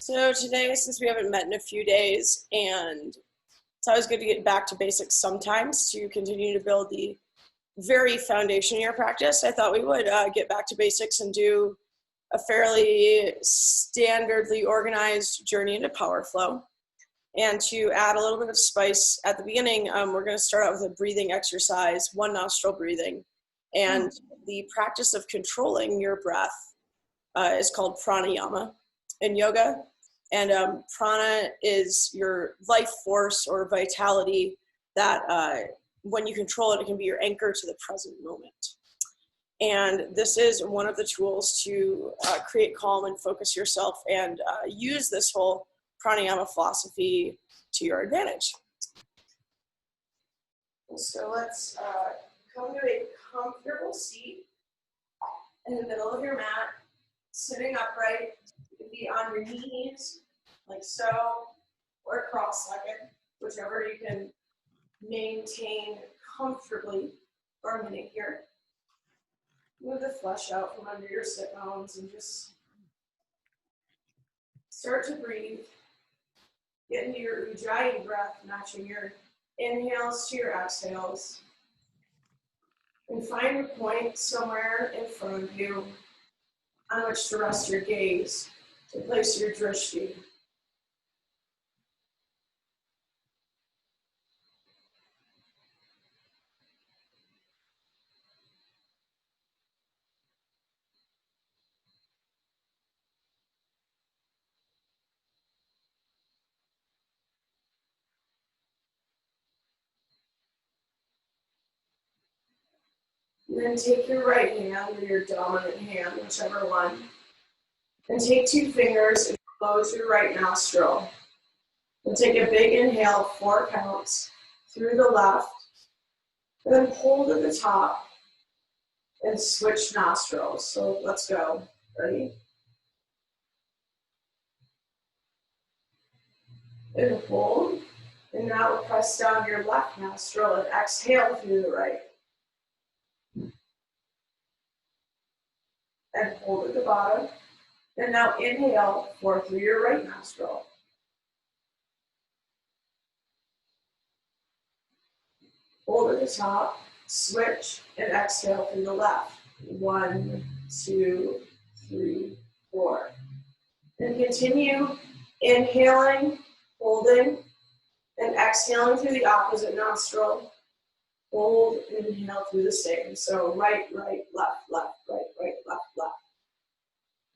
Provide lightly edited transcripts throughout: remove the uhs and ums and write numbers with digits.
So today, since we haven't met in a few days, and it's always good to get back to basics sometimes to continue to build the very foundation of your practice, I thought we would get back to basics and do a fairly standardly organized journey into power flow. And to add a little bit of spice at the beginning, we're going to start out with a breathing exercise, one nostril breathing. And the practice of controlling your breath is called pranayama in yoga. And prana is your life force or vitality that when you control it, it can be your anchor to the present moment. And this is one of the tools to create calm and focus yourself and use this whole pranayama philosophy to your advantage. So let's come to a comfortable seat in the middle of your mat, sitting upright. You can be on your knees, like so, or cross-legged, whichever you can maintain comfortably for a minute here. Move the flesh out from under your sit bones and just start to breathe. Get into your ujjayi breath, matching your inhales to your exhales. And find a point somewhere in front of you on which to rest your gaze, to place your drishti. And then take your right hand or your dominant hand, whichever one, and take two fingers and close your right nostril. And take a big inhale, 4 counts, through the left, and then hold at the top and switch nostrils. So let's go. Ready? And hold. And now press down your left nostril and exhale through the right. And hold at the bottom. And now inhale 4 through your right nostril. Hold at the top, switch, and exhale through the left. 1, 2, 3, 4. And continue inhaling, holding, and exhaling through the opposite nostril. Hold and inhale through the same. So right, right, left, left, right, right, left, left.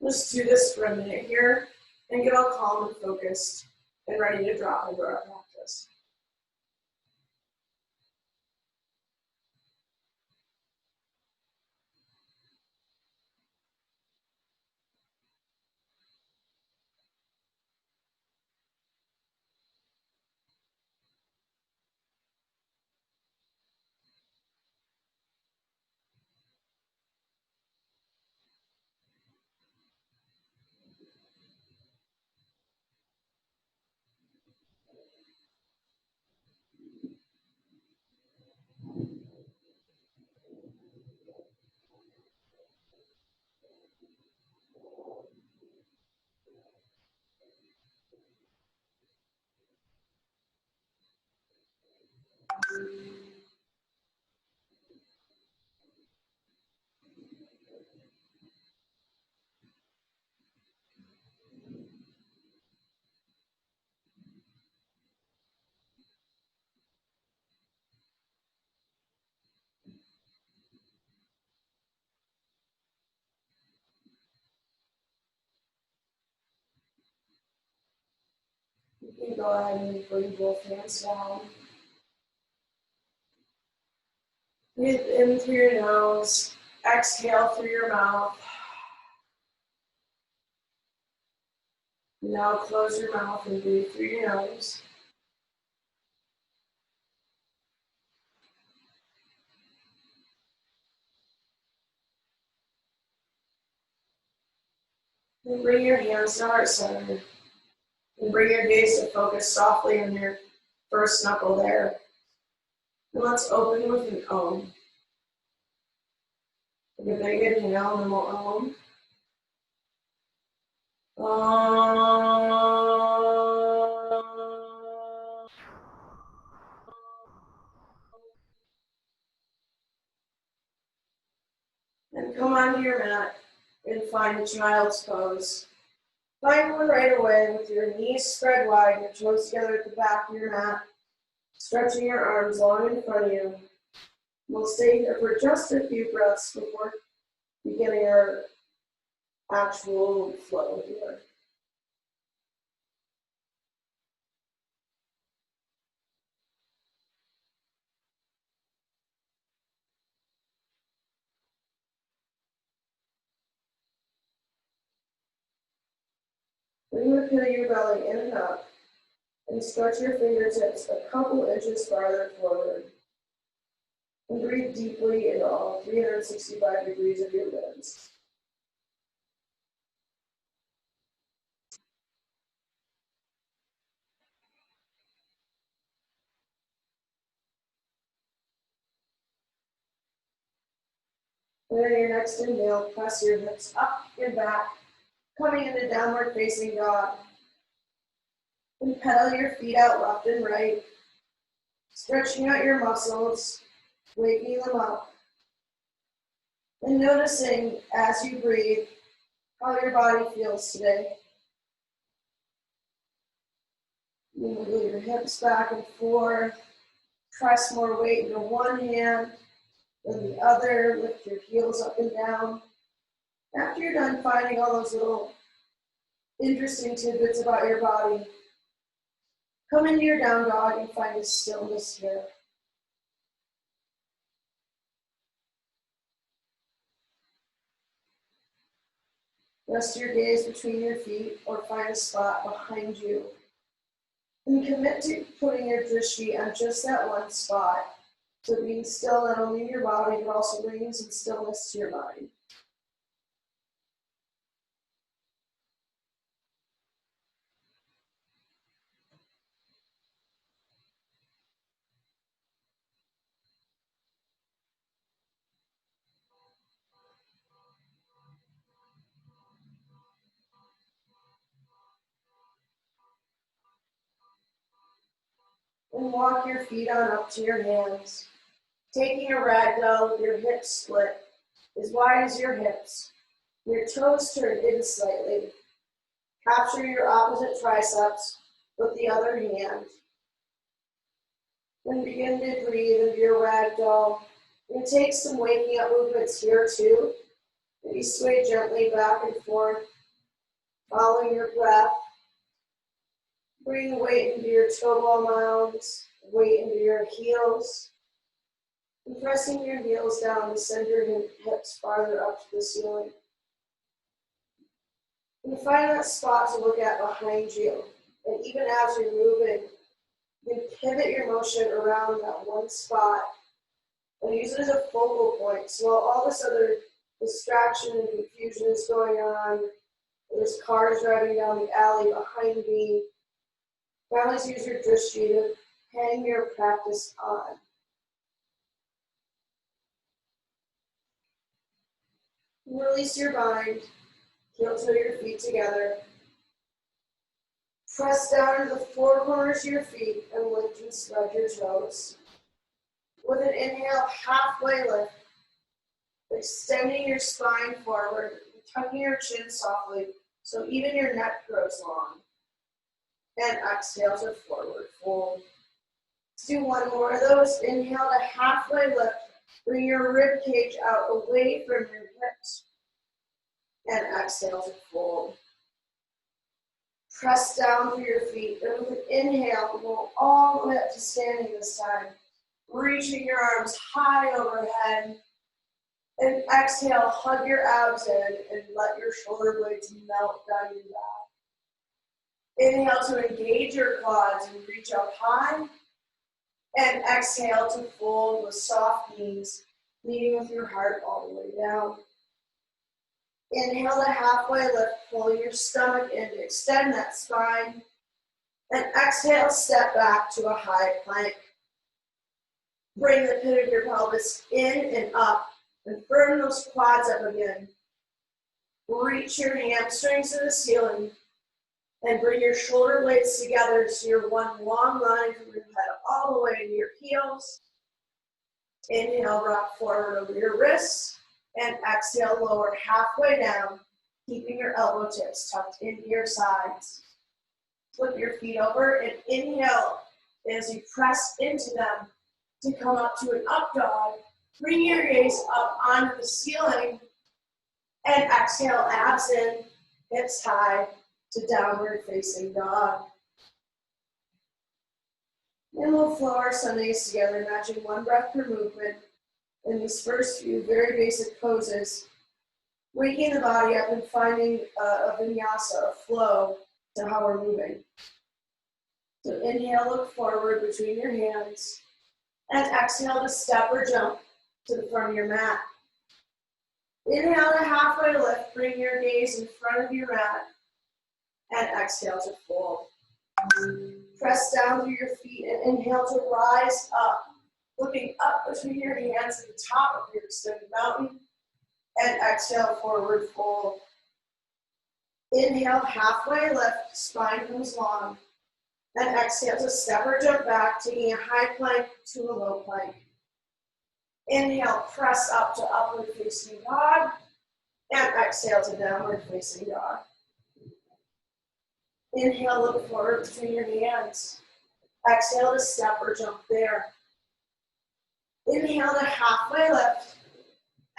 Let's do this for a minute here and get all calm and focused and ready to drop into our practice. You can go ahead and bring both hands down. Breathe in through your nose, exhale through your mouth. Now close your mouth and breathe through your nose. And bring your hands to heart center. And bring your gaze to focus softly on your first knuckle there. And let's open with an Om. Take a big inhale and we'll Om. Om. find a child's pose. Find one right away with your knees spread wide, your toes together at the back of your mat, stretching your arms long in front of you. We'll stay here for just a few breaths before beginning our actual flow here. Bring the pit of your belly in and up, and stretch your fingertips a couple inches farther forward. And breathe deeply into all 365 degrees of your ribs. And then your next inhale, press your hips up and back, coming into downward facing dog. And pedal your feet out left and right, stretching out your muscles, waking them up. And noticing as you breathe how your body feels today. You move your hips back and forth, press more weight into one hand, then the other, lift your heels up and down. After you're done finding all those little interesting tidbits about your body, come into your down dog and find a stillness here. Rest your gaze between your feet or find a spot behind you. And commit to putting your drishti on just that one spot. So being still not only in your body, but also bringing some stillness to your mind. And walk your feet on up to your hands. Taking a ragdoll with your hips split as wide as your hips. Your toes turn in slightly. Capture your opposite triceps with the other hand. Then begin to breathe into your ragdoll. And take some waking up movements here too. Maybe sway gently back and forth, following your breath. Bring weight into your toe ball mounds, weight into your heels. And pressing your heels down to send your hips farther up to the ceiling. And find that spot to look at behind you. And even as you're moving, you can pivot your motion around that one spot and use it as a focal point. So while all this other distraction and confusion is going on, there's cars driving down the alley behind me, always use your drishti to hang your practice on. And release your mind, heel toe your feet together. Press down into the four corners of your feet and lift and spread your toes. With an inhale, halfway lift, extending your spine forward, tucking your chin softly so even your neck grows long. And exhale to forward fold. Let's do one more of those. Inhale to halfway lift. Bring your rib cage out away from your hips. And exhale to fold. Press down through your feet. And with an inhale, roll all the way up to standing this time. Reaching your arms high overhead. And exhale, hug your abs in and let your shoulder blades melt down your back. Inhale to engage your quads and reach up high. And exhale to fold with soft knees, leading with your heart all the way down. Inhale to halfway lift, pull your stomach in to extend that spine. And exhale, step back to a high plank. Bring the pit of your pelvis in and up, and firm those quads up again. Reach your hamstrings to the ceiling, and bring your shoulder blades together so you're one long line from your head all the way to your heels. Inhale, rock forward over your wrists, and exhale, lower halfway down. keeping your elbow tips tucked into your sides. Flip your feet over and inhale as you press into them to come up to an up dog. Bring your gaze up onto the ceiling and exhale, abs in, hips high to downward facing dog. And we'll flow our Sundays together, matching one breath per movement in these first few very basic poses, waking the body up and finding a vinyasa, a flow to how we're moving. So inhale, look forward between your hands, and exhale to step or jump to the front of your mat. Inhale to halfway lift, bring your gaze in front of your mat, and exhale to fold. Press down through your feet and inhale to rise up, looking up between your hands at the top of your extended mountain, and exhale, forward fold. Inhale, halfway lift, spine comes long, and exhale to step or jump back, taking a high plank to a low plank. Inhale, press up to upward facing dog, and exhale to downward facing dog. Inhale, look forward between your hands. Exhale to step or jump there. Inhale to halfway lift,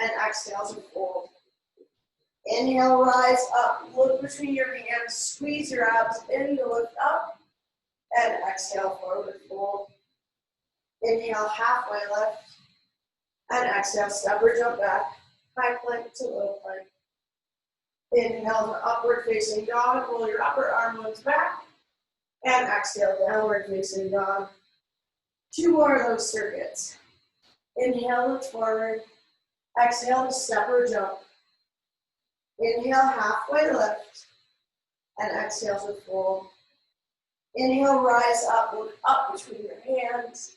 and exhale to fold. Inhale, rise up, look between your hands, squeeze your abs in to lift up, and exhale, forward fold. Inhale, halfway lift, and exhale, step or jump back, high plank to low plank. Inhale to upward facing dog, roll your upper arm bones back, and exhale, downward facing dog. 2 more of those circuits. Inhale, look forward, exhale to step or jump. Inhale, halfway lift, and exhale to fold. Inhale, rise up, look up between your hands,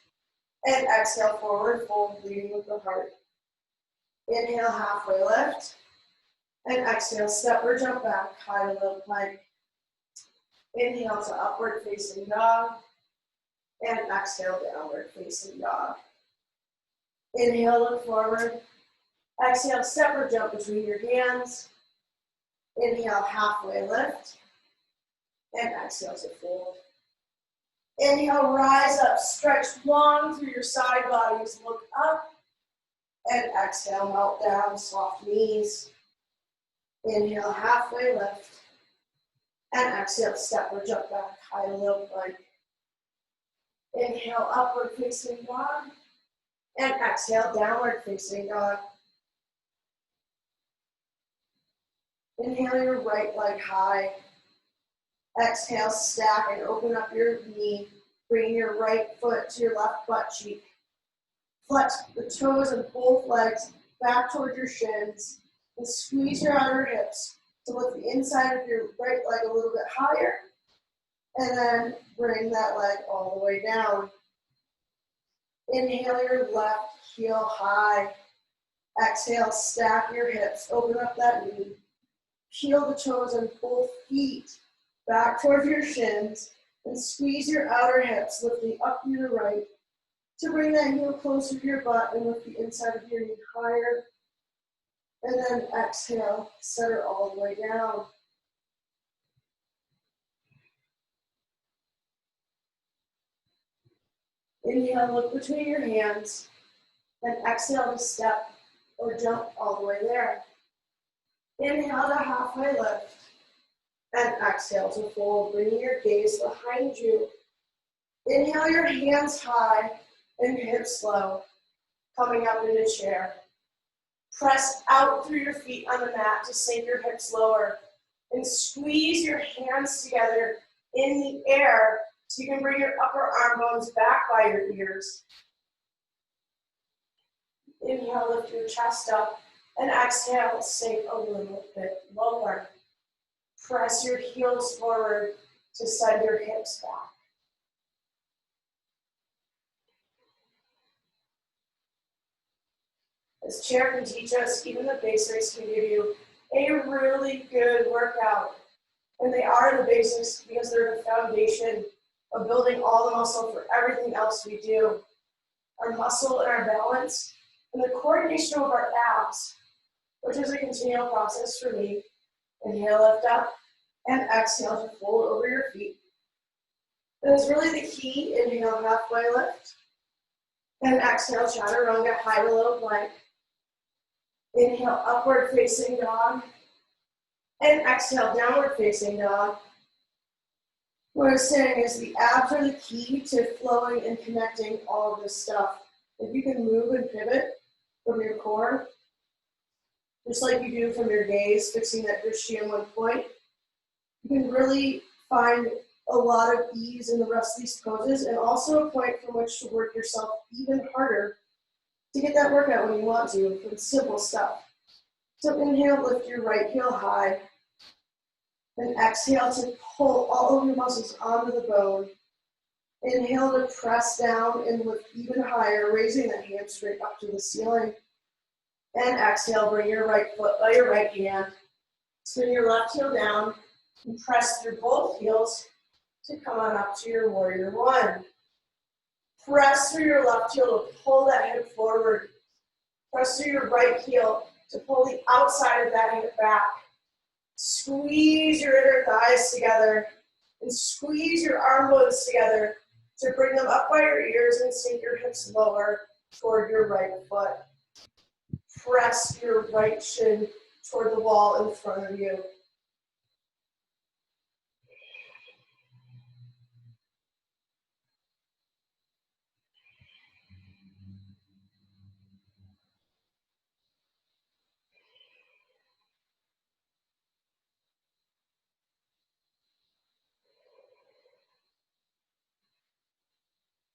and exhale, forward fold, breathing with the heart. Inhale, halfway lift, and exhale, step or jump back, high to low plank. Inhale to upward facing dog, and exhale, downward facing dog. Inhale, look forward. Exhale, step or jump between your hands. Inhale, halfway lift, and exhale to fold. Inhale, rise up, stretch long through your side bodies, look up, and exhale, melt down, soft knees. Inhale, halfway lift, and exhale, step or jump back, high to low plank. Inhale, upward facing dog, and exhale, downward facing dog. Inhale your right leg high. Exhale, stack and open up your knee. Bring your right foot to your left butt cheek. Flex the toes of both legs back toward your shins and squeeze your outer hips to lift the inside of your right leg a little bit higher, and then bring that leg all the way down. Inhale your left heel high. Exhale, stack your hips, open up that knee. Peel the toes on both feet back towards your shins and squeeze your outer hips, lifting up to your right to bring that heel closer to your butt and lift the inside of your knee higher. And then exhale, set it all the way down. Inhale, look between your hands, and exhale to step or jump all the way there. Inhale to halfway lift, and exhale to fold, bringing your gaze behind you. Inhale your hands high and hips low, coming up into chair. Press out through your feet on the mat to sink your hips lower, and squeeze your hands together in the air so you can bring your upper arm bones back by your ears. Inhale, lift your chest up, and exhale, sink a little bit lower. Press your heels forward to send your hips back. This chair can teach us, even the basics can give you a really good workout. And they are the basics because they're the foundation of building all the muscle for everything else we do. Our muscle and our balance, and the coordination of our abs, which is a continual process for me, Inhale, lift up, and exhale to fold over your feet. And it's really the key. Inhale, halfway lift, and exhale, chaturanga, high to low plank. Inhale, upward facing dog, and exhale, downward facing dog. What I'm saying is the abs are the key to flowing and connecting all of this stuff. If you can move and pivot from your core, just like you do from your gaze, fixing that drishti in one point, you can really find a lot of ease in the rest of these poses, and also a point from which to work yourself even harder to get that workout when you want to, with simple stuff. So inhale, lift your right heel high, and exhale to pull all of your muscles onto the bone. Inhale to press down and lift even higher, raising the hamstring up to the ceiling. And exhale, bring your right foot by your right hand. Spin your left heel down and press through both heels to come on up to your warrior one. Press through your left heel to pull that hip forward. Press through your right heel to pull the outside of that hip back. Squeeze your inner thighs together and squeeze your arm bones together to bring them up by your ears and sink your hips lower toward your right foot. Press your right shin toward the wall in front of you.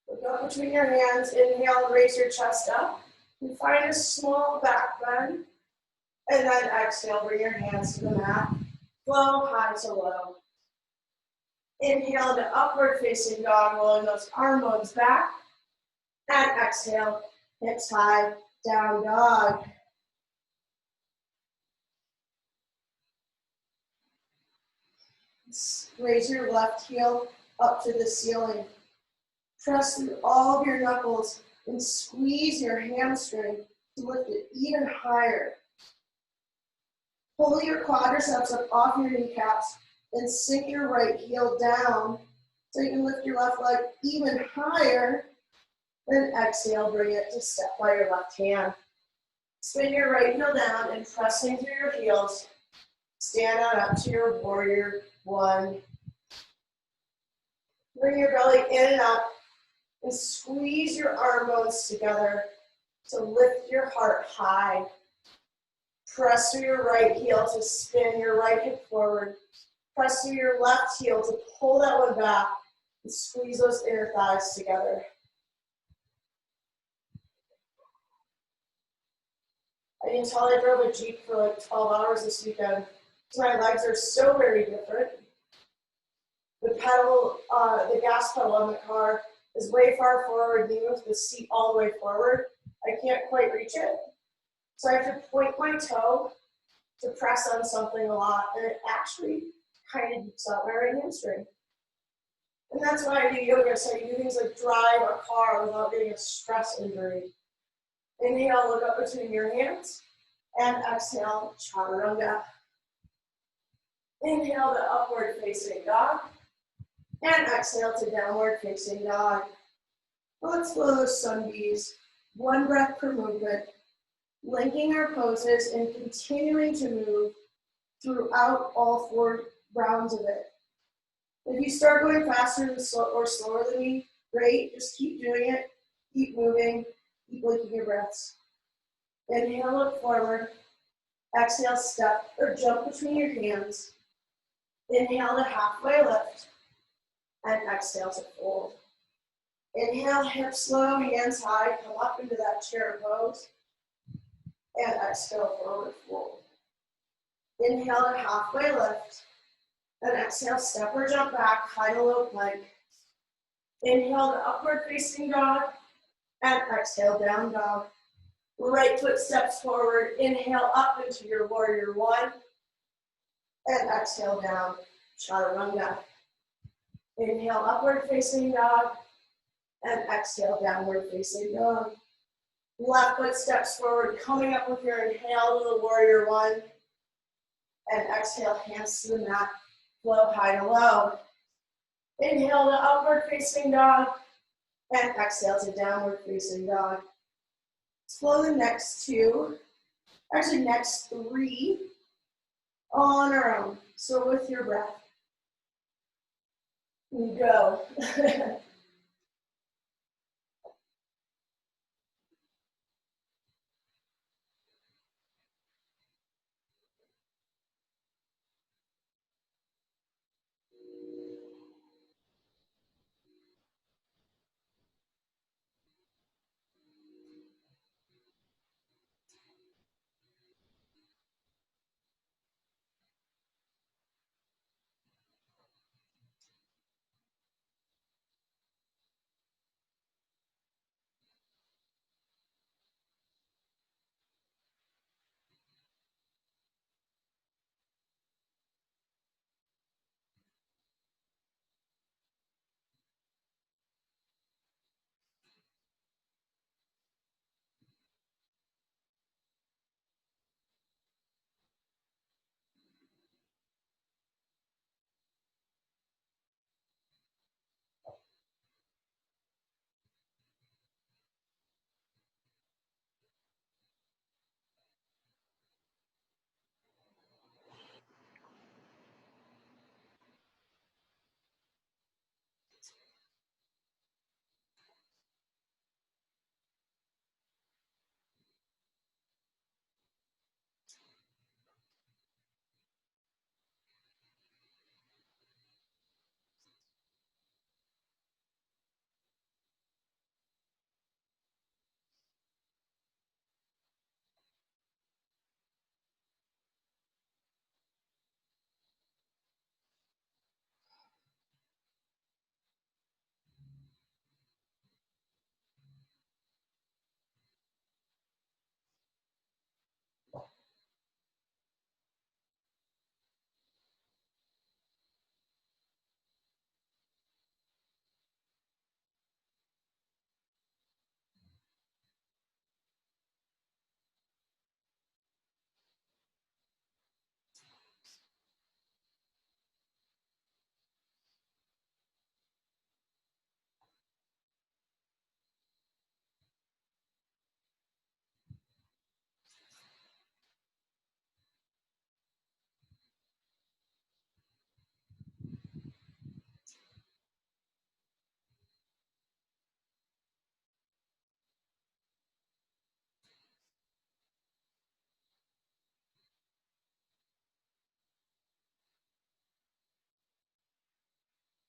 Look up between your hands. Inhale, raise your chest up. And find a small back bend. And then exhale, bring your hands to the mat. Flow high to low. Inhale to upward facing dog, rolling those arm bones back. And exhale, hips high, down dog. Raise your left heel up to the ceiling. Press through all of your knuckles and squeeze your hamstring to lift it even higher. Pull your quadriceps up off your kneecaps and sink your right heel down so you can lift your left leg even higher. Then exhale, bring it to step by your left hand. Spin your right heel down and pressing through your heels, stand on up to your warrior one. Bring your belly in and up and squeeze your arm bones together to lift your heart high. Press through your right heel to spin your right hip forward. Press through your left heel to pull that one back and squeeze those inner thighs together. I can tell I drove a Jeep for like 12 hours this weekend. So my legs are so very different. The gas pedal on the car is way far forward, even with the seat all the way forward. I can't quite reach it. So I have to point my toe to press on something a lot, and it actually kind of beats out my right hamstring. And that's why I do yoga, so I can do things like drive a car without getting a stress injury. Inhale, look up between your hands, and exhale, chaturanga. Inhale to upward facing dog, and exhale to downward facing dog. Let's blow those sun bees, one breath per movement, linking our poses and continuing to move throughout all 4 rounds of it. If you start going faster or slower than me, great, just keep doing it, keep moving, keep linking your breaths. Inhale, look forward. Exhale, step or jump between your hands. Inhale to halfway lift, and exhale to fold. Inhale, hips low, hands high, come up into that chair pose, and exhale, forward fold. Inhale to halfway lift, and exhale, step or jump back, high to low plank. Inhale to upward facing dog, and exhale, down dog. Right foot steps forward, inhale up into your warrior one, and exhale down, chaturanga. Inhale, upward facing dog, and exhale, downward facing dog. Left foot steps forward, coming up with your inhale to the warrior one, And exhale, hands to the mat, flow high to low. Inhale to upward facing dog, and exhale to downward facing dog. Let's flow the next two, actually next three, all on our own. So with your breath. And go.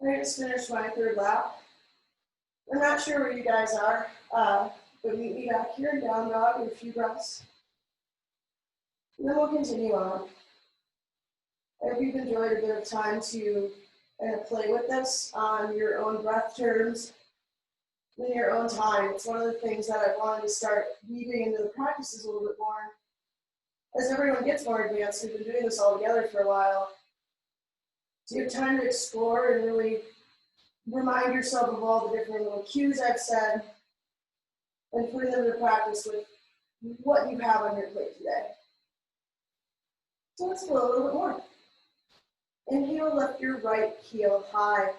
I just finished my third lap. I'm not sure where you guys are, but meet me back here in down dog in a few breaths. And then we'll continue on. I hope you've enjoyed a bit of time to kind of play with this on your own breath terms, in your own time. It's one of the things that I wanted to start weaving into the practices a little bit more. As everyone gets more advanced, we've been doing this all together for a while. So you have time to explore and really remind yourself of all the different little cues I've said and putting them into practice with what you have on your plate today. So let's go a little bit more. Inhale, lift your right heel high.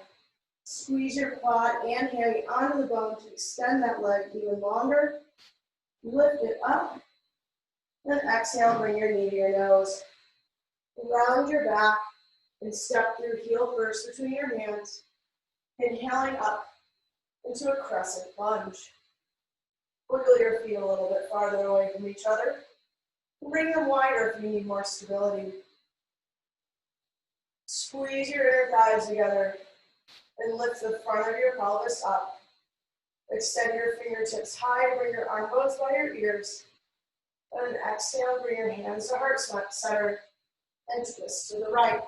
Squeeze your quad and hammy onto the bone to extend that leg even longer. Lift it up. Then exhale, bring your knee to your nose. Round your back and step your heel first between your hands. Inhaling up into a crescent lunge. Wiggle your feet a little bit farther away from each other. Bring them wider if you need more stability. Squeeze your inner thighs together and lift the front of your pelvis up. Extend your fingertips high, bring your arm bones by your ears. And exhale, bring your hands to heart center and twist to the right.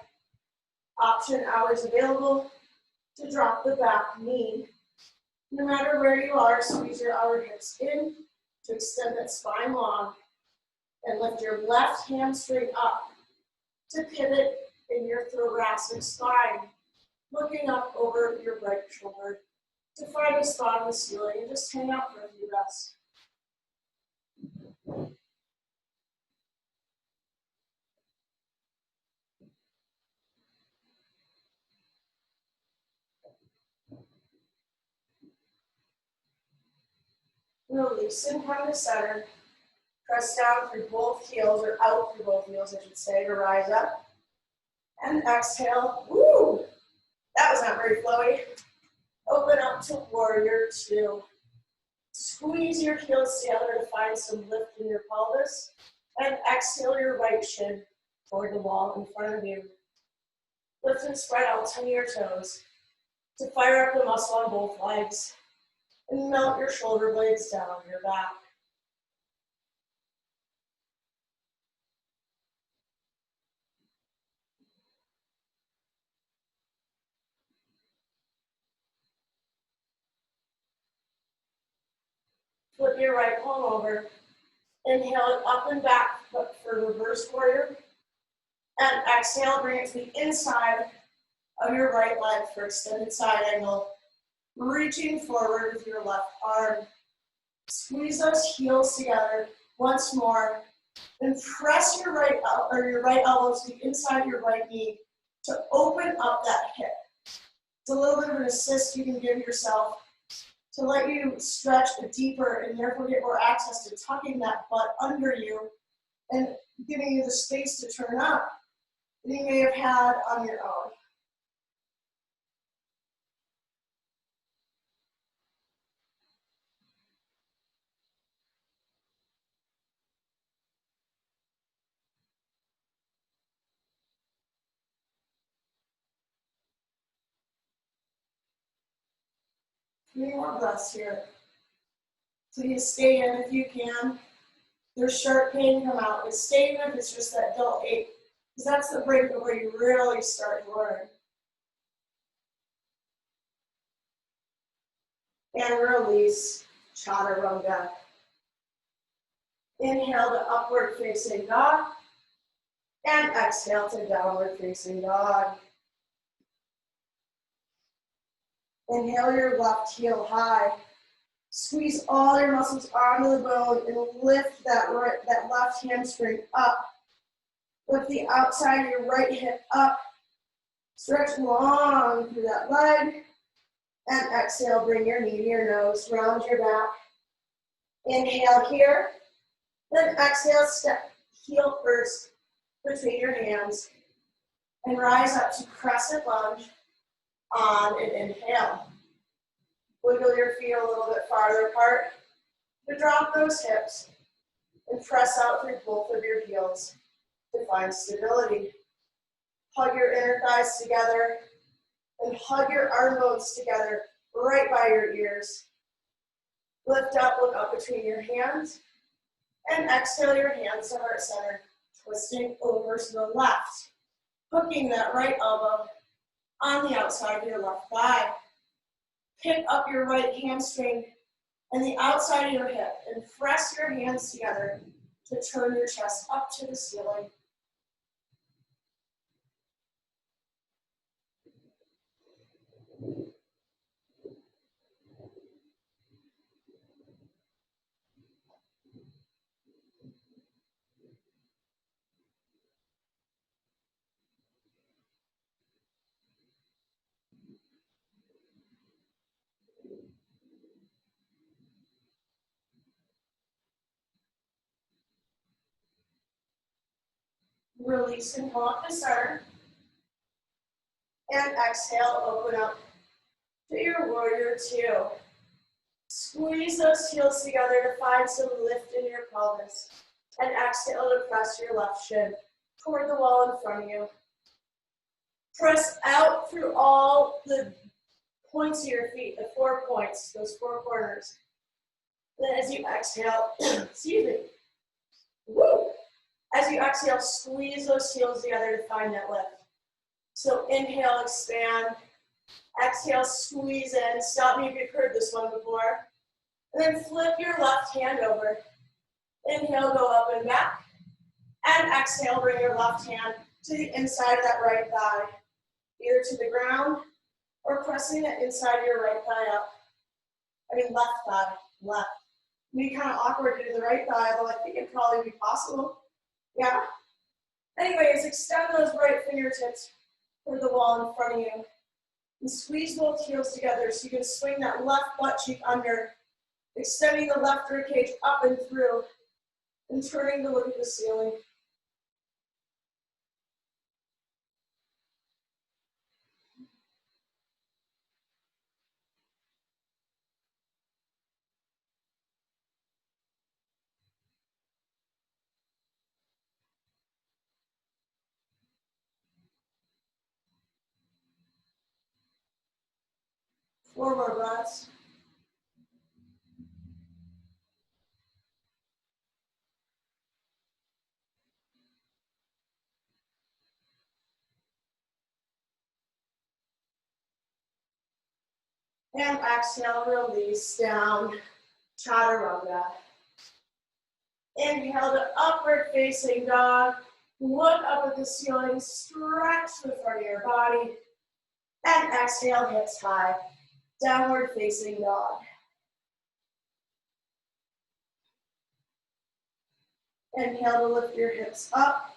Option always available to drop the back knee. No matter where you are, squeeze your outer hips in to extend that spine long. And lift your left hamstring up to pivot in your thoracic spine, looking up over your right shoulder to find a spot on the ceiling and just hang out for a few breaths. Release and come to center. Press down through both heels, or out through both heels, I should say, to rise up. And exhale. Woo! That was not very flowy. Open up to warrior two. Squeeze your heels together to find some lift in your pelvis. And exhale your right shin toward the wall in front of you. Lift and spread out 10 of your toes to fire up the muscle on both legs. And melt your shoulder blades down your back. Flip your right palm over. Inhale it up and back for reverse warrior. And exhale, bring it to the inside of your right leg for extended side angle. Reaching forward with your left arm. Squeeze those heels together once more. And press your right elbow to the inside of your right knee to open up that hip. It's a little bit of an assist you can give yourself to let you stretch deeper and therefore get more access to tucking that butt under you and giving you the space to turn up that you may have had on your own. Three more breaths here. Please stay in if you can. There's sharp pain come out, but stay in if it's just that dull ache, because that's the break where you really start to learn. And release, chaturanga. Inhale to upward facing dog, and exhale to downward facing dog. Inhale your left heel high. Squeeze all your muscles onto the bone and lift that left hamstring up. Lift the outside of your right hip up. Stretch long through that leg. And exhale, bring your knee to your nose, round your back. Inhale here. Then exhale, step heel first between your hands. And rise up to crescent lunge on an inhale. Wiggle your feet a little bit farther apart to drop those hips and press out through both of your heels to find stability. Hug your inner thighs together and hug your arm bones together right by your ears. Lift up, look up between your hands, and exhale your hands to heart center, twisting over to the left, hooking that right elbow on the outside of your left thigh. Pick up your right hamstring and the outside of your hip and press your hands together to turn your chest up to the ceiling. Release and come up to center. And exhale, open up to your warrior two. Squeeze those heels together to find some lift in your pelvis. And exhale to press your left shin toward the wall in front of you. Press out through all the points of your feet, the 4 points, those 4 corners. Then as you exhale, excuse me, woo! As you exhale, squeeze those heels together to find that lift. So inhale, expand. Exhale, squeeze in. Stop me if you've heard this one before. And then flip your left hand over. Inhale, go up and back. And exhale, bring your left hand to the inside of that right thigh, either to the ground or pressing it inside your right thigh up. Left thigh, left. It may be kind of awkward to do the right thigh, although I think it'd probably be possible. Yeah. Anyways, extend those right fingertips toward the wall in front of you. And squeeze both heels together so you can swing that left butt cheek under Extending the left ribcage up and through, and turning to look at the ceiling. Four more breaths. And exhale, release down, chaturanga. Inhale to upward facing dog. Look up at the ceiling, stretch the front of your body. And exhale, hips high, downward facing dog. Inhale to lift your hips up.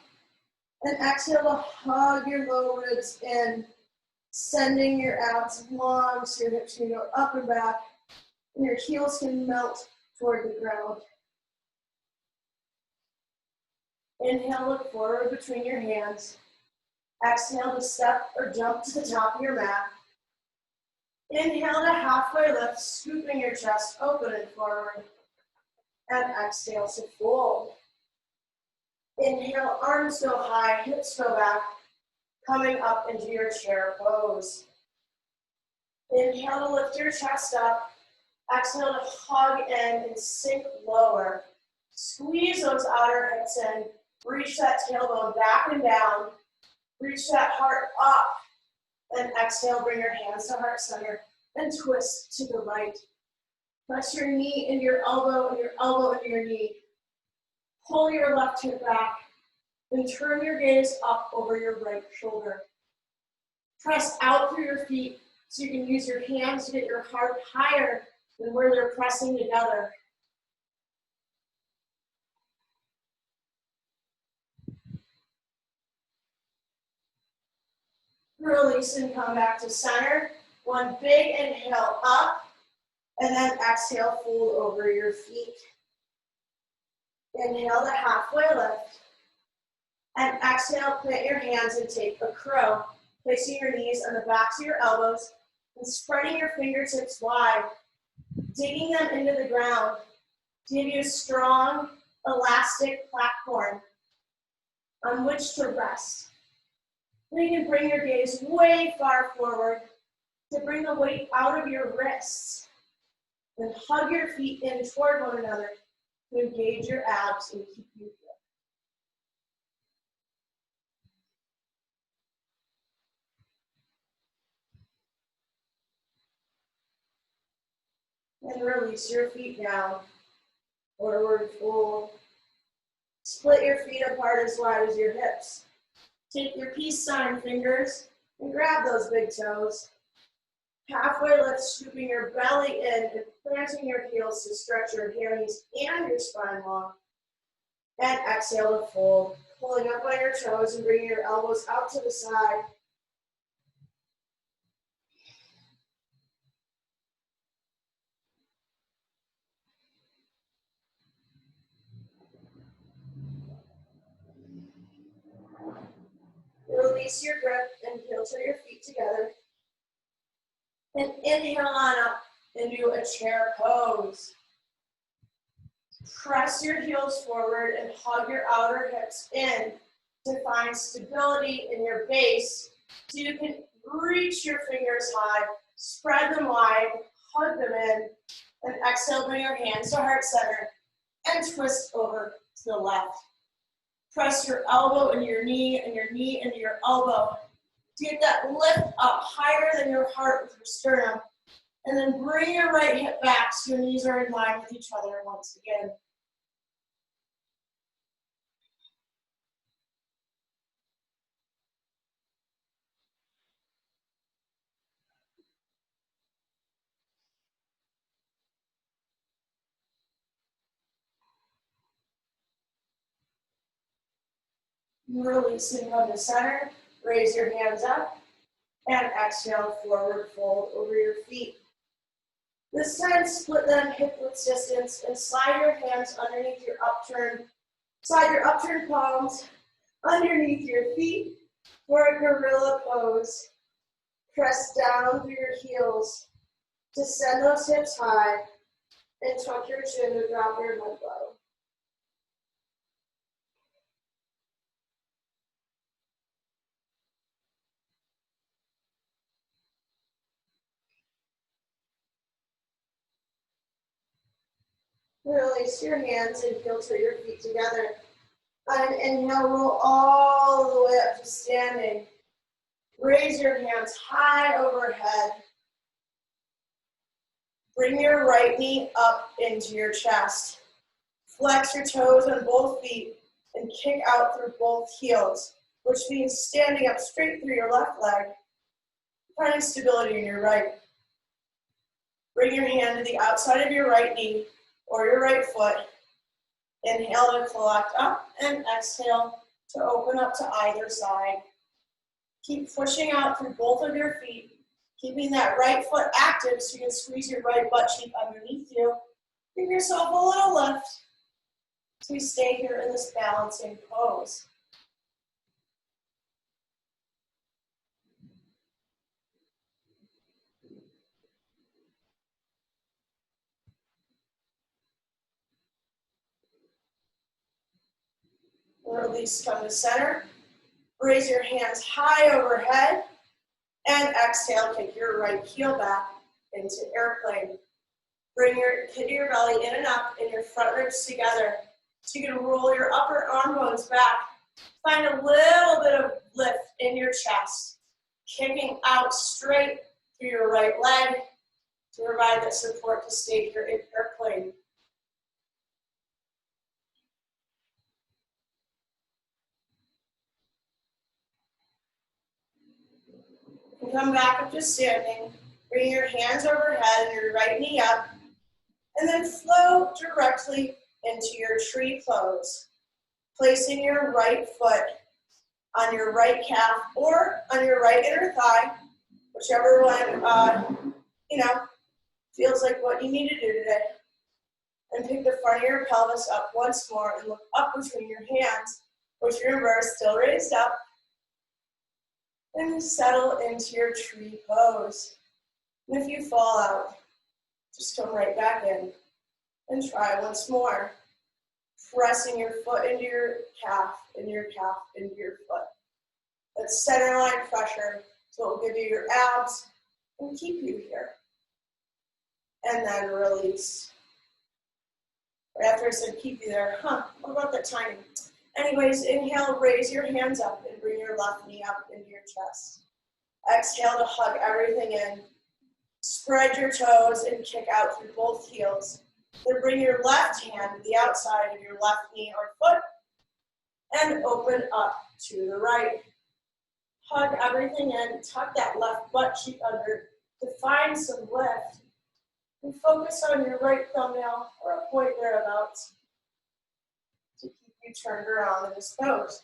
And exhale to hug your low ribs in, sending your abs long so your hips can go up and back, and your heels can melt toward the ground. Inhale, look forward between your hands. Exhale to step or jump to the top of your mat. Inhale to halfway lift, scooping your chest open and forward. And exhale to fold. Inhale, arms go high, hips go back, coming up into your chair pose. Inhale to lift your chest up. Exhale to hug in and sink lower. Squeeze those outer hips in. Reach that tailbone back and down. Reach that heart up. And exhale, bring your hands to heart center and twist to the right. Press your knee into your elbow and your elbow into your knee. Pull your left hip back and turn your gaze up over your right shoulder. Press out through your feet so you can use your hands to get your heart higher than where they're pressing together. Release and come back to center. One big inhale up, and then exhale, fold over your feet. Inhale to halfway lift. And exhale, plant your hands and take a crow. Placing your knees on the backs of your elbows and spreading your fingertips wide, digging them into the ground to give you a strong, elastic platform on which to rest. Then you can bring your gaze way far forward to bring the weight out of your wrists. Then hug your feet in toward one another to engage your abs and keep you here. And release your feet down. Forward fold. Split your feet apart as wide as your hips. Take your peace sign fingers and grab those big toes. Halfway lift, scooping your belly in and planting your heels to stretch your hammies and your spine long. And exhale to fold, pulling up on your toes and bringing your elbows out to the side. Release your grip and heel to your feet together. And inhale on up into a chair pose. Press your heels forward and hug your outer hips in to find stability in your base so you can reach your fingers high, spread them wide, hug them in, and exhale, bring your hands to heart center and twist over to the left. Press your elbow into your knee and your knee into your elbow to get that lift up higher than your heart with your sternum. And then bring your right hip back so your knees are in line with each other once again. Release and come to center. Raise your hands up. And exhale, forward fold over your feet. This time, split them hip width distance and slide your hands underneath your upturned, slide your upturned palms underneath your feet for a gorilla pose. Press down through your heels to send those hips high and tuck your chin to drop your head low. Release your hands and filter your feet together. On an inhale, roll all the way up to standing. Raise your hands high overhead. Bring your right knee up into your chest. Flex your toes on both feet and kick out through both heels, which means standing up straight through your left leg, finding stability in your right. Bring your hand to the outside of your right knee or your right foot. Inhale to collect up and exhale to open up to either side. Keep pushing out through both of your feet, keeping that right foot active so you can squeeze your right butt cheek underneath you. Give yourself a little lift so we stay here in this balancing pose. Release, come to center. Raise your hands high overhead. And exhale, kick your right heel back into airplane. Bring your pit of your belly in and up and your front ribs together. So you can roll your upper arm bones back. Find a little bit of lift in your chest. Kicking out straight through your right leg to provide that support to stay here in airplane. And come back up to standing. Bring your hands overhead and your right knee up. And then flow directly into your tree pose. Placing your right foot on your right calf or on your right inner thigh, whichever one, feels like what you need to do today. And pick the front of your pelvis up once more and look up between your hands, which remember is still raised up. And settle into your tree pose. And if you fall out, just come right back in and try once more. Pressing your foot into your calf, and your calf into your foot. That center line pressure, so it will give you your abs and keep you here. And then release. Right after I said keep you there, what about that timing? Anyways, inhale, raise your hands up and bring your left knee up into your chest. Exhale to hug everything in. Spread your toes and kick out through both heels. Then bring your left hand to the outside of your left knee or foot and open up to the right. Hug everything in, tuck that left butt cheek under to find some lift. And focus on your right thumbnail or a point thereabouts to keep you turned around in this pose.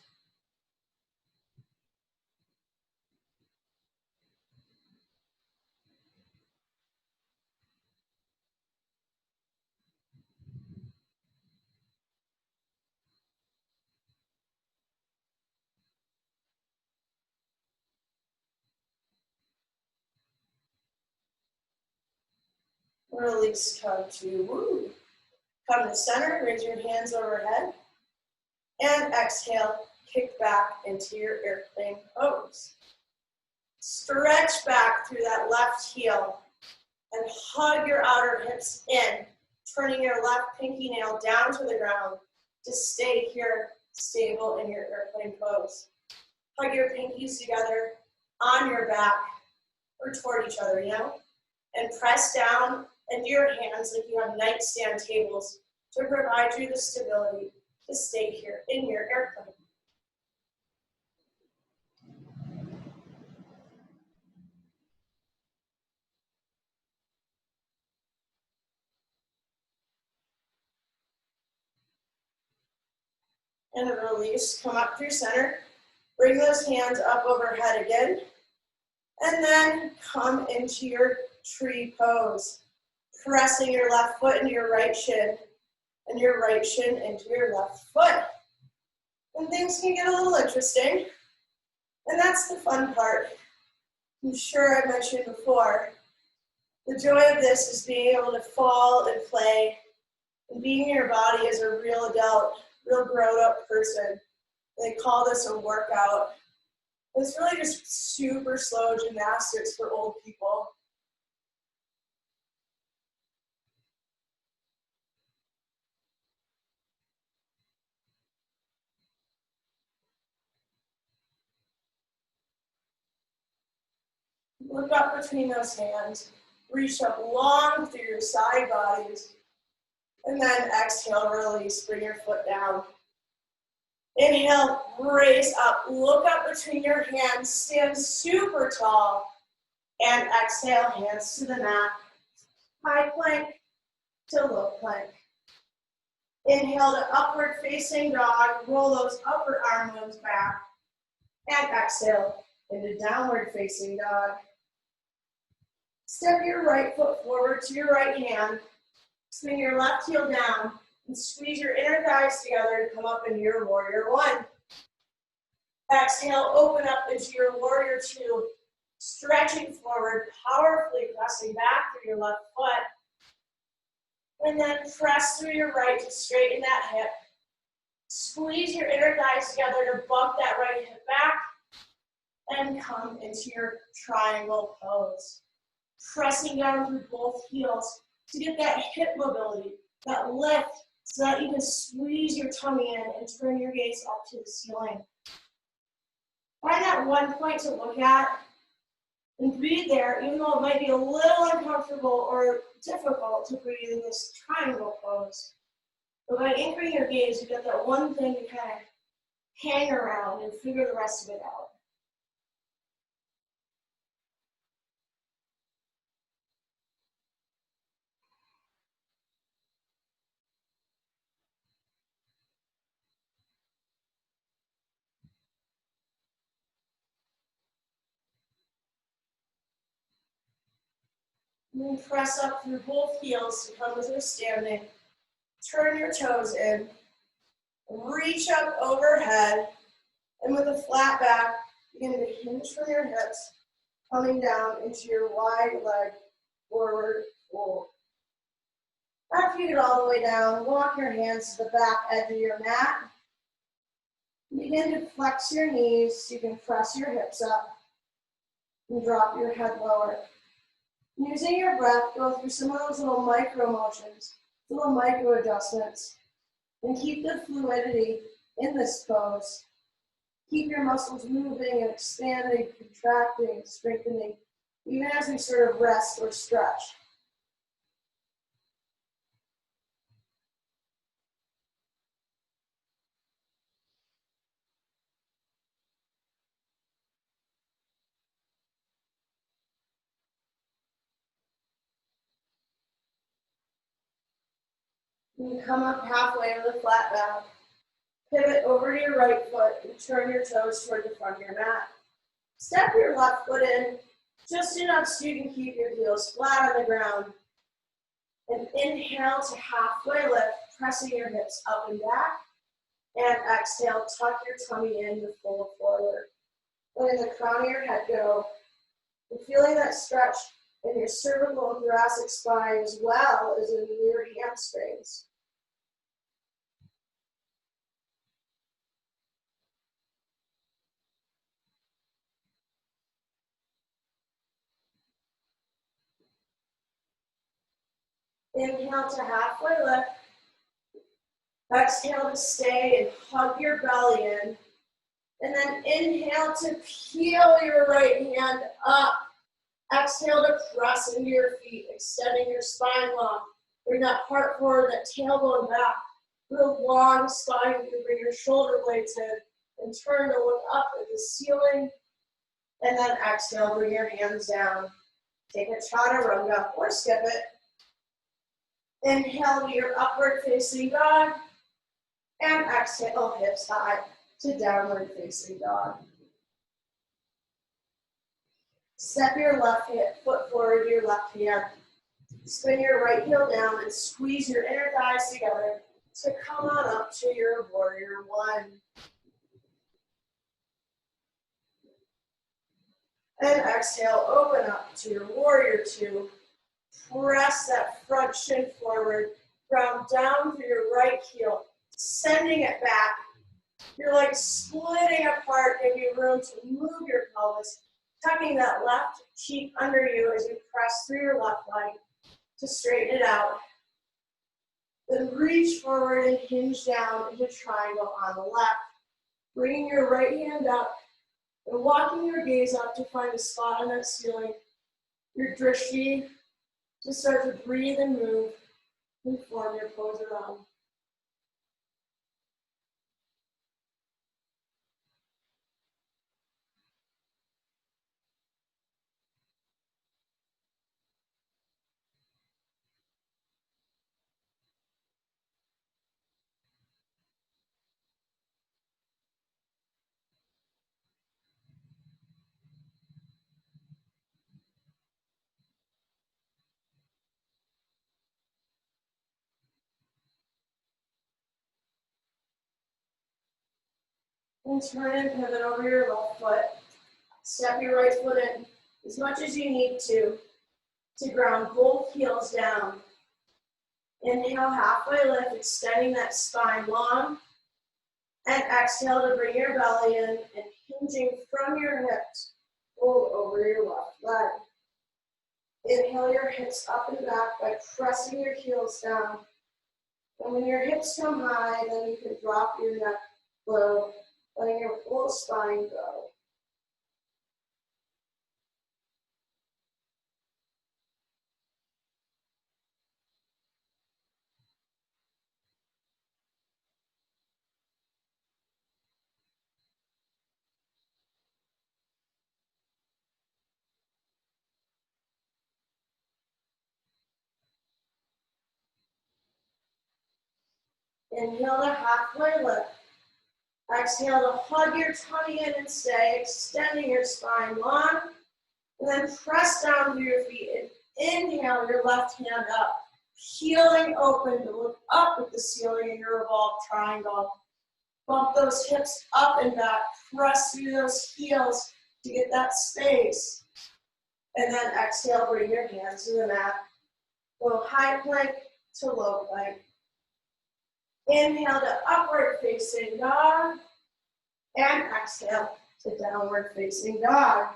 Release, come to woo. Come to center, raise your hands overhead. And exhale, kick back into your airplane pose. Stretch back through that left heel and hug your outer hips in, turning your left pinky nail down to the ground to stay here stable in your airplane pose. Hug your pinkies together on your back or toward each other, and press down into your hands like you have nightstand tables to provide you the stability to stay here in your airplane. And release, come up through center. Bring those hands up overhead again. And then come into your tree pose. Pressing your left foot into your right shin and your right shin into your left foot. And things can get a little interesting. And that's the fun part. I'm sure I mentioned before, the joy of this is being able to fall and play and being in your body as a real adult, real grown-up person. They call this a workout. It's really just super slow gymnastics for old people. Look up between those hands. Reach up long through your side bodies. And then exhale, release, bring your foot down. Inhale, raise up. Look up between your hands. Stand super tall. And exhale, hands to the mat. High plank to low plank. Inhale to upward facing dog. Roll those upper arm bones back. And exhale into downward facing dog. Step your right foot forward to your right hand. Swing your left heel down and squeeze your inner thighs together to come up into your warrior one. Exhale, open up into your warrior two. Stretching forward, powerfully pressing back through your left foot. And then press through your right to straighten that hip. Squeeze your inner thighs together to bump that right hip back. And come into your triangle pose. Pressing down through both heels to get that hip mobility, that lift, so that you can squeeze your tummy in and turn your gaze up to the ceiling. Find that one point to look at and breathe there, even though it might be a little uncomfortable or difficult to breathe in this triangle pose. But by anchoring your gaze, you get that one thing to kind of hang around and figure the rest of it out. And then press up through both heels to come with your standing. Turn your toes in. Reach up overhead. And with a flat back, begin to hinge from your hips, coming down into your wide leg forward fold. After you get all the way down, walk your hands to the back edge of your mat. Begin to flex your knees so you can press your hips up and drop your head lower. Using your breath, go through some of those little micro motions, little micro adjustments, and keep the fluidity in this pose. Keep your muscles moving and expanding, contracting, strengthening, even as we sort of rest or stretch. You come up halfway with a flat back. Pivot over to your right foot and turn your toes toward the front of your mat. Step your left foot in just enough so you can keep your heels flat on the ground. And inhale to halfway lift, pressing your hips up and back. And exhale, tuck your tummy in to fold forward. Letting the crown of your head go. And feeling that stretch in your cervical and thoracic spine as well as in your hamstrings. Inhale to halfway lift. Exhale to stay and hug your belly in. And then inhale to peel your right hand up. Exhale to press into your feet, extending your spine long. Bring that heart forward, that tailbone back. Real long spine. You can bring your shoulder blades in and turn to look up at the ceiling. And then exhale, bring your hands down. Take a chaturanga or skip it. Inhale to your upward facing dog. And exhale, hips high to downward facing dog. Step your left foot forward to your left hand. Spin your right heel down and squeeze your inner thighs together to come on up to your warrior one. And exhale, open up to your warrior two. Press that front shin forward, ground down through your right heel, sending it back. You're like splitting apart, give you room to move your pelvis, tucking that left cheek under you as you press through your left leg to straighten it out. Then reach forward and hinge down into triangle on the left. Bringing your right hand up and walking your gaze up to find a spot on that ceiling. Your drishti to start to breathe and move and form your pose around. And turn and pivot over your left foot. Step your right foot in as much as you need to ground both heels down. Inhale, halfway lift, extending that spine long. And exhale to bring your belly in and hinging from your hips, roll over your left leg. Inhale your hips up and back by pressing your heels down. And when your hips come high, then you can drop your neck low, letting your whole spine go. Inhale to halfway lift. Exhale to hug your tummy in and stay, extending your spine long. And then press down to your feet and inhale your left hand up. Healing open to look up at the ceiling in your revolved triangle. Bump those hips up and back. Press through those heels to get that space. And then exhale, bring your hands to the mat. Go high plank to low plank. Inhale to upward facing dog. And exhale to downward facing dog.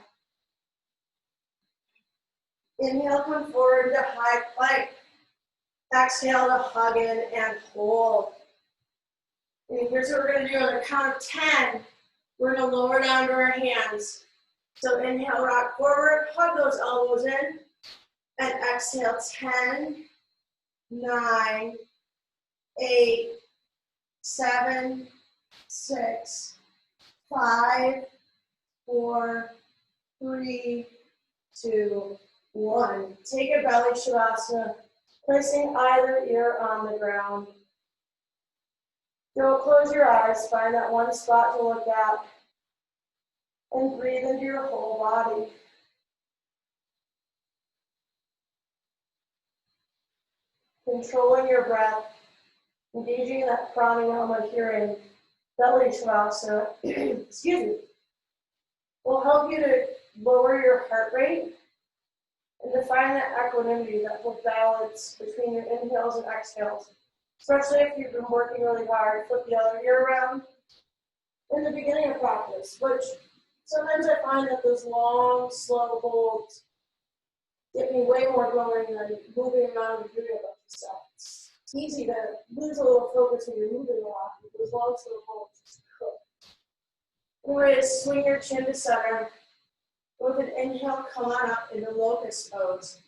Inhale, come forward to high plank. Exhale to hug in and hold. And here's what we're going to do on the count of 10. We're going to lower down to our hands. So inhale, rock forward, hug those elbows in. And exhale, 10, 9, 8, 7, 6, 5, 4, 3, 2, 1. Take a belly shavasana, placing either ear on the ground. Don't close your eyes, find that one spot to look at, and breathe into your whole body. Controlling your breath, engaging in that pranayama here in belly shavasana, excuse me, will help you to lower your heart rate and to find that equanimity, that full balance between your inhales and exhales. Especially if you've been working really hard, flip the other ear around in the beginning of practice, which sometimes I find that those long, slow holds get me way more going than moving around and doing a bunch of stuff. It's easy to lose a little focus when you're moving a lot, but those long, slow holds just cook. Anyway, swing your chin to center. With an inhale, come on up into locust pose.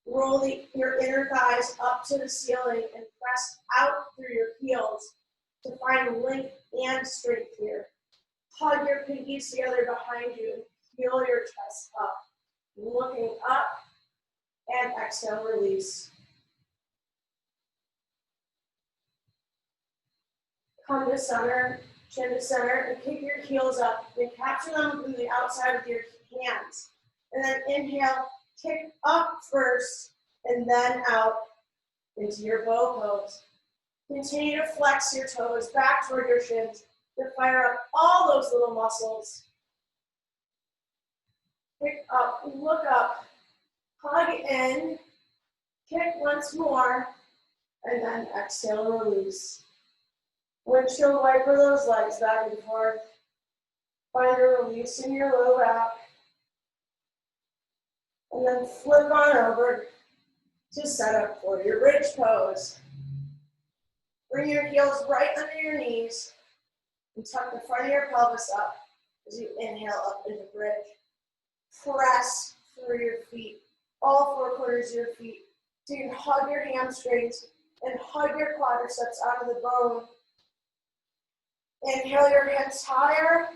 Roll your inner thighs up to the ceiling and press out through your heels to find length and strength here. Hug your pinkies together behind you and feel your chest up. Looking up and exhale, release. Come to center, chin to center, and kick your heels up. Then capture them from the outside of your hands. And then inhale, kick up first, and then out into your bow pose. Continue to flex your toes back toward your shins to fire up all those little muscles. Pick up, look up, hug in, kick once more, and then exhale, release. Windshield wiper those legs back and forth. Find a release in your low back. And then flip on over to set up for your bridge pose. Bring your heels right under your knees and tuck the front of your pelvis up as you inhale up into bridge. Press through your feet, all four corners of your feet. So you can hug your hamstrings and hug your quadriceps out of the bone. Inhale your hips higher,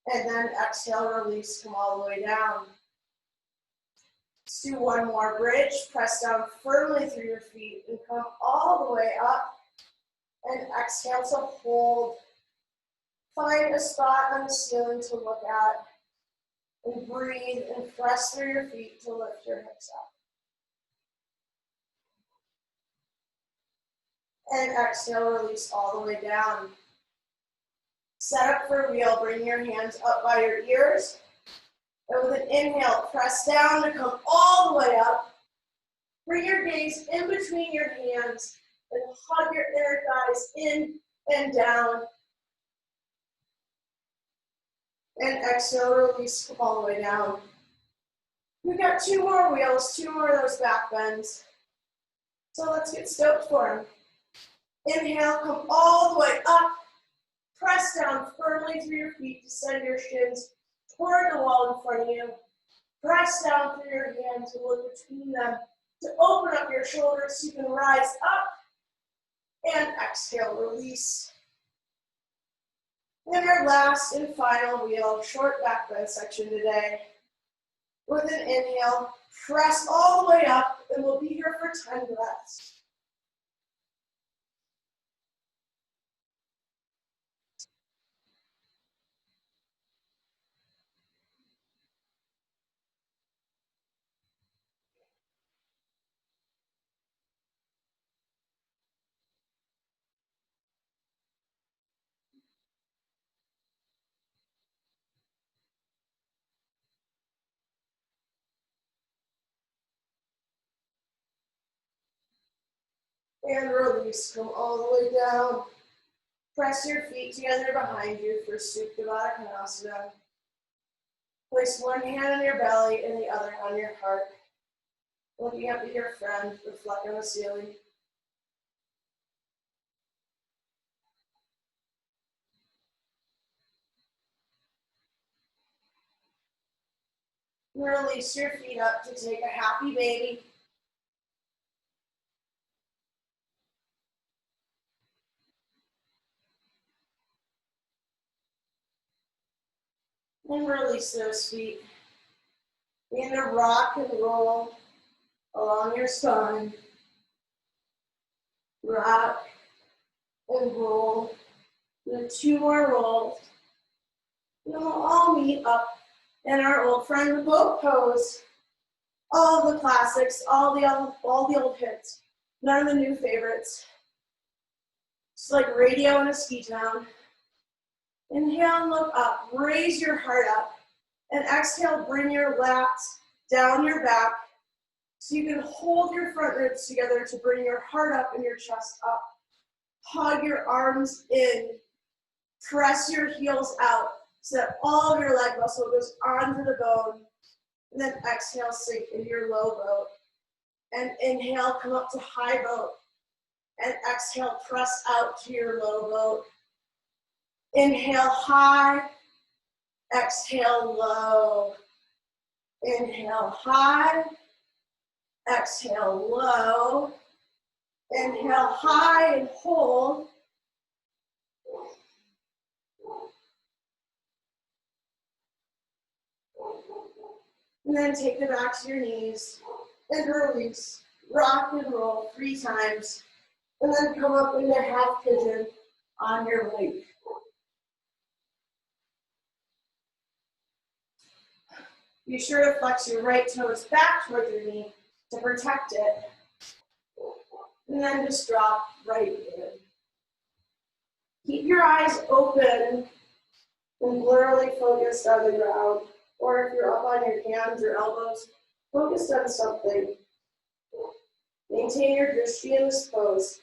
and then exhale, release, come all the way down. Let's do one more bridge. Press down firmly through your feet and come all the way up. And exhale to hold. Find a spot on the ceiling to look at. And breathe and press through your feet to lift your hips up. And exhale, release all the way down. Set up for wheel. Bring your hands up by your ears. And with an inhale, press down to come all the way up. Bring your gaze in between your hands and hug your inner thighs in and down. And exhale, release, come all the way down. We've got two more wheels, two more of those back bends. So let's get stoked for them. Inhale, come all the way up. Press down firmly through your feet to send your shins toward the wall in front of you. Press down through your hands and look between them to open up your shoulders so you can rise up. And exhale, release. And our last and final wheel, short back bend section today. With an inhale, press all the way up, and we'll be here for 10 breaths. And release, come all the way down. Press your feet together behind you for Supta Baddha Konasana. Place one hand on your belly and the other on your heart. Looking up at your friend, reflect on the ceiling. And release your feet up to take a happy baby. And release those feet. Begin to rock and roll along your spine. Rock and roll. Do two more rolls. And we'll all meet up in our old friend the boat pose. All the classics, all the old hits. None of the new favorites. It's like radio in a ski town. Inhale and look up. Raise your heart up. And exhale, bring your lats down your back so you can hold your front ribs together to bring your heart up and your chest up. Hug your arms in. Press your heels out so that all of your leg muscle goes onto the bone. And then exhale, sink into your low boat. And inhale, come up to high boat. And exhale, press out to your low boat. Inhale, high. Exhale, low. Inhale, high. Exhale, low. Inhale, high and hold. And then take the backs of your knees and release. Rock and roll 3 times. And then come up into half pigeon on your right. Be sure to flex your right toes back toward your knee to protect it. And then just drop right in. Keep your eyes open and blurrily focused on the ground, or if you're up on your hands or elbows, focused on something. Maintain your drishti in this pose.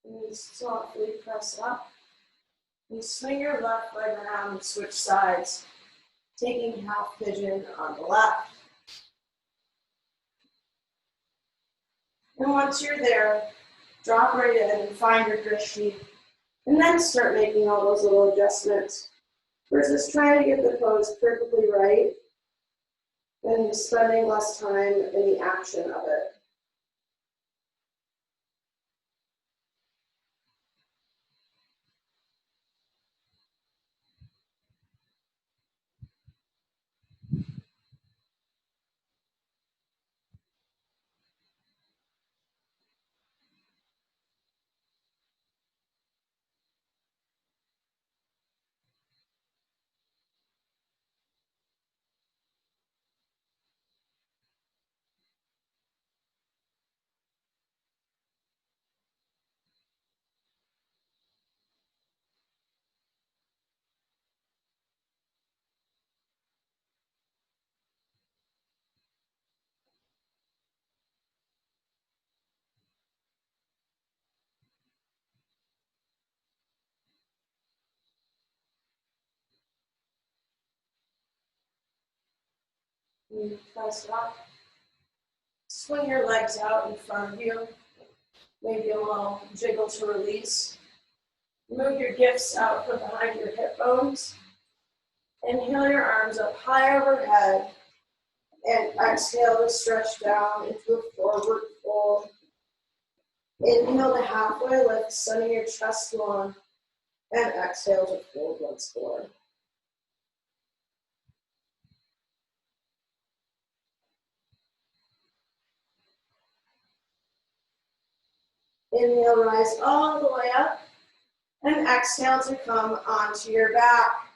And you softly press up. You swing your left leg around and switch sides, taking half pigeon on the left. And once you're there, drop right in and find your drishti, and then start making all those little adjustments. Versus trying to get the pose perfectly right and spending less time in the action of it. And press up. Swing your legs out in front of you. Maybe a little jiggle to release. Move your gifts out from behind your hip bones. Inhale your arms up high overhead. And exhale to stretch down into a forward fold. Inhale to halfway lift, sending your chest long. And exhale to fold once more. Inhale, rise all the way up. And exhale to come onto your back.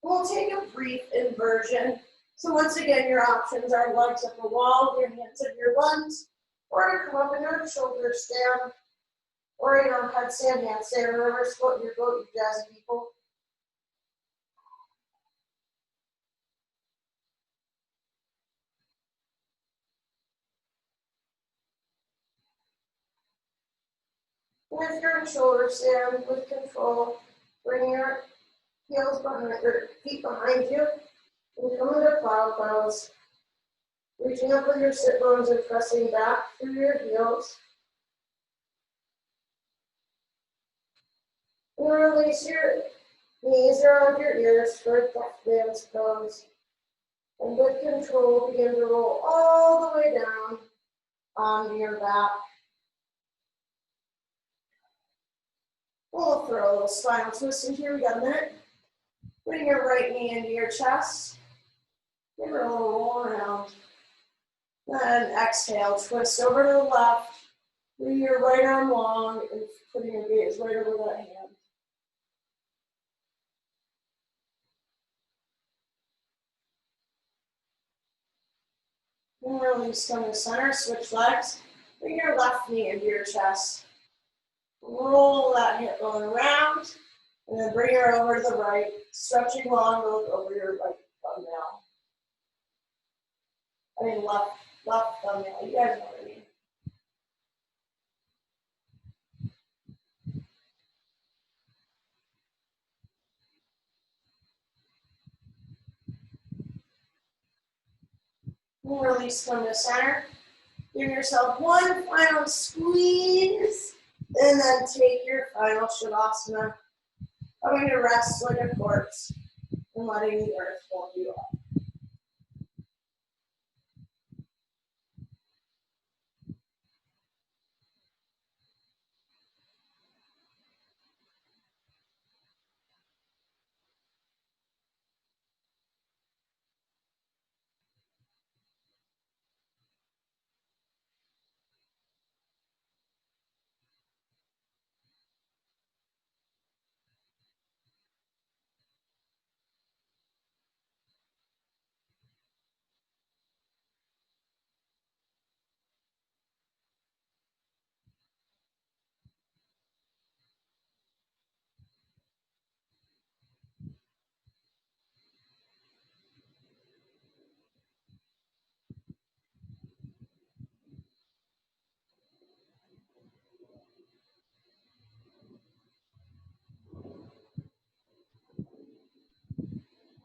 We'll take a brief inversion. So once again, your options are legs up the wall, your hands in your lunge, or to come up into a shoulder stand, or headstand, handstand, reverse foot, your goat, you jazzy people. And if you're in shoulder stand with control, bring your heels behind, or feet behind you, and come into plow pose. Reaching up with your sit bones and pressing back through your heels. And release your knees around your ears for a death dance pose. And with control, begin to roll all the way down onto your back. We'll throw a little spinal twist in here. We got a minute. Bring your right knee into your chest. Give her a little roll around. Then exhale, twist over to the left. Bring your right arm long and putting your gaze right over that hand. And release from the center, switch legs. Bring your left knee into your chest. Roll that hip bone around, and then bring her over to the right, stretching long, look over your right thumbnail. Left thumbnail, you guys know what I mean. And release them to center. Give yourself one final squeeze, and then take your final Shavasana. Coming to rest like a corpse and letting the earth hold you up.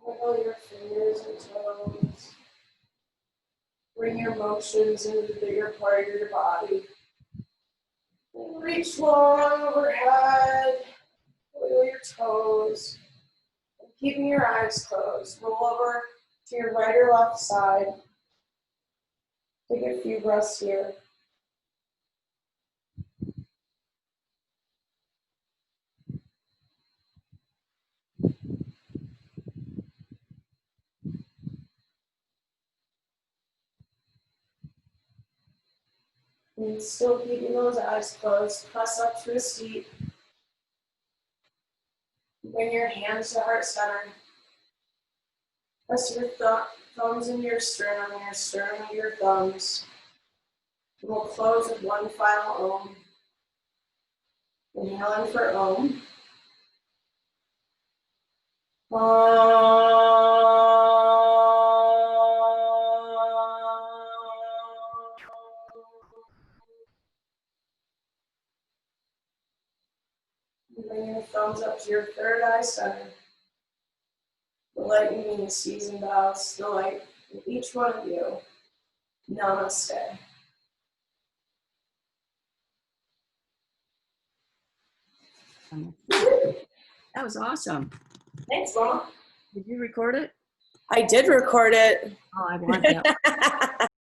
Wiggle your fingers and toes. Bring your motions into the bigger part of your body. And reach long overhead. Wiggle your toes. And keeping your eyes closed. Roll over to your right or left side. Take a few breaths here. And still keeping those eyes closed. Press up to a seat. Bring your hands to heart center. Press your thumbs into your sternum into your thumbs. And we'll close with one final Om. Inhaling for Om. Bring your thumbs up to your third eye center. The light in me sees and bows the light in each one of you. Namaste. That was awesome. Thanks, Mom. Did you record it? I did record it. Oh, I want that.